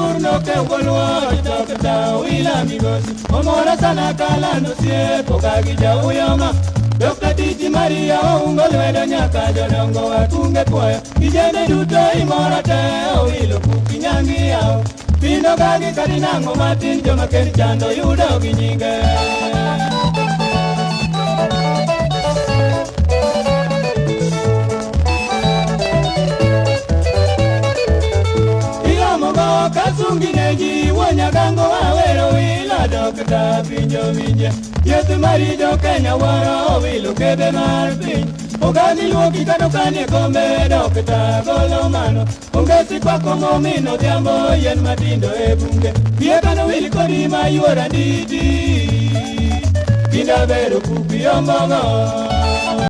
burno ke ugolwa Dr. William Migosi Omora sana kala no siepo kagija uyama Dr. Titi Maria ungolwedo nyaka jodongo watunge puoyo Kijende duto imora te owilo kukinyangi yao Pino gagi kadinango matin joma ken chando yudo ginyige Iyomogo kasungi neji wonyagango wawero wila Dr. Pinjo Minje Yesu marijo Kenya wara owilo kebe mar piny Ogani luoki kano kanie kombe Dr. golo mano Ongesi kwa kongo mino dhiambo yen matindo e bunge Pie kano wili kodi ma yuora nditi Kinda bero kupi ombogo